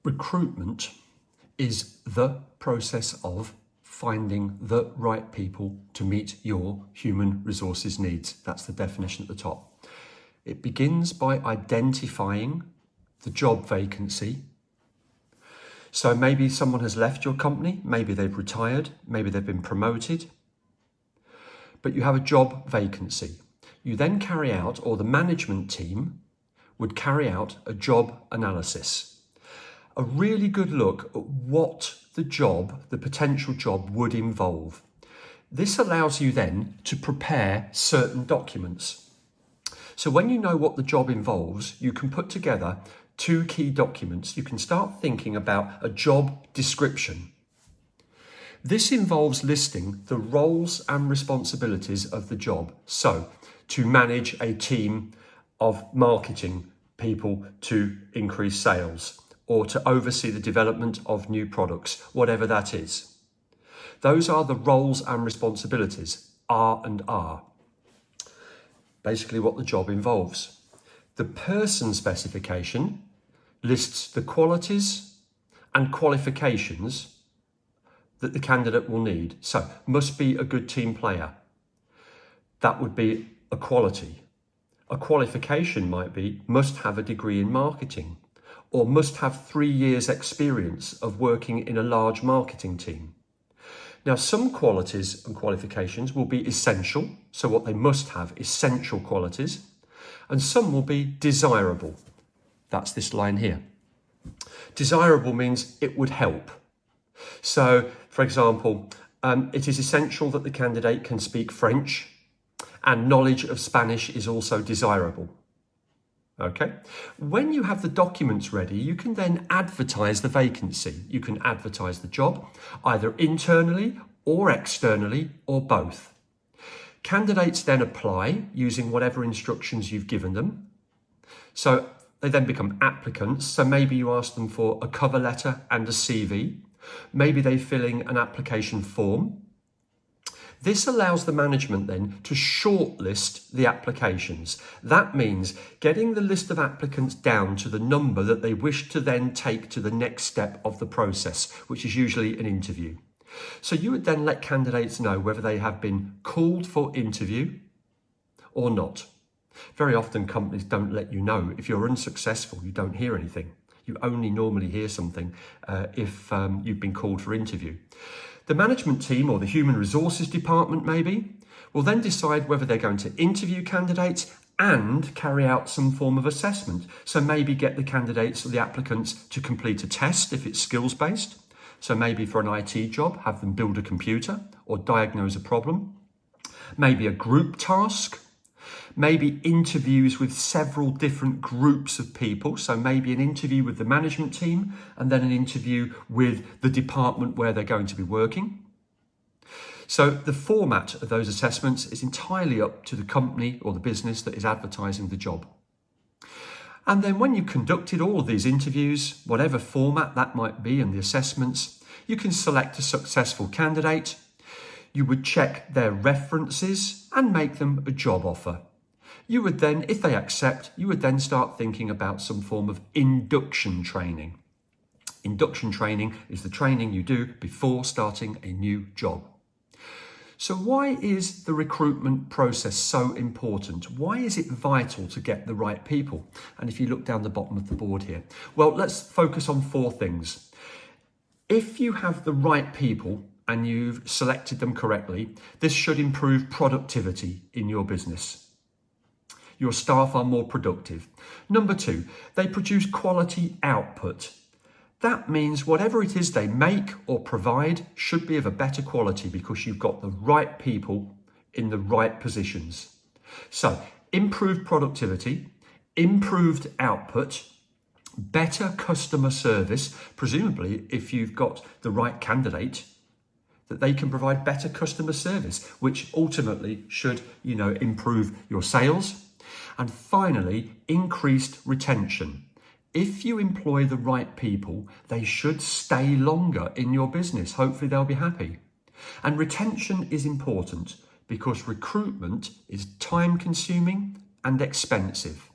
Recruitment is the process of finding the right people to meet your human resources needs. That's the definition at the top. It begins by identifying the job vacancy. So maybe someone has left your company, maybe they've retired, maybe they've been promoted, but you have a job vacancy. You then carry out, or the management team would carry out, a job analysis. A really good look at what the potential job would involve. This allows you then to prepare certain documents. So when you know what the job involves, you can put together two key documents. You can start thinking about a job description. This involves listing the roles and responsibilities of the job. So to manage a team of marketing people to increase sales, or to oversee the development of new products, whatever that is. Those are the roles and responsibilities, R&R. Basically what the job involves. The person specification lists the qualities and qualifications that the candidate will need. So, must be a good team player. That would be a quality. A qualification might be, must have a degree in marketing, or must have 3 years experience of working in a large marketing team. Now, some qualities and qualifications will be essential, so what they must have, essential qualities, and some will be desirable. That's this line here. Desirable means it would help. So, for example, it is essential that the candidate can speak French, and knowledge of Spanish is also desirable. Okay. When you have the documents ready, you can then advertise the vacancy. You can advertise the job either internally or externally or both. Candidates then apply using whatever instructions you've given them. So they then become applicants. So maybe you ask them for a cover letter and a CV. Maybe they fill in an application form. This allows the management then to shortlist the applications. That means getting the list of applicants down to the number that they wish to then take to the next step of the process, which is usually an interview. So you would then let candidates know whether they have been called for interview or not. Very often companies don't let you know. If you're unsuccessful, you don't hear anything. You only normally hear something if you've been called for interview. The management team, or the human resources department maybe, will then decide whether they're going to interview candidates and carry out some form of assessment. So maybe get the candidates or the applicants to complete a test if it's skills-based. So maybe for an IT job, have them build a computer or diagnose a problem. Maybe a group task. Maybe interviews with several different groups of people. So maybe an interview with the management team and then an interview with the department where they're going to be working. So the format of those assessments is entirely up to the company or the business that is advertising the job. And then when you've conducted all of these interviews, whatever format that might be and the assessments, you can select a successful candidate. You would check their references and make them a job offer. You would then, if they accept, you would then start thinking about some form of induction training. Induction training is the training you do before starting a new job. So why is the recruitment process so important? Why is it vital to get the right people? And if you look down the bottom of the board here, well, let's focus on 4 things. If you have the right people and you've selected them correctly, this should improve productivity in your business. Your staff are more productive. Number 2, they produce quality output. That means whatever it is they make or provide should be of a better quality because you've got the right people in the right positions. So, improved productivity, improved output, better customer service, presumably if you've got the right candidate, that they can provide better customer service, which ultimately should, improve your sales. And finally, increased retention. If you employ the right people, they should stay longer in your business. Hopefully they'll be happy. And retention is important because recruitment is time consuming and expensive.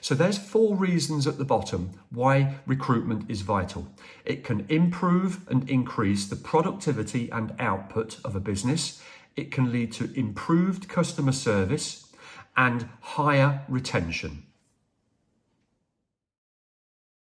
So there's 4 reasons at the bottom why recruitment is vital. It can improve and increase the productivity and output of a business. It can lead to improved customer service and higher retention.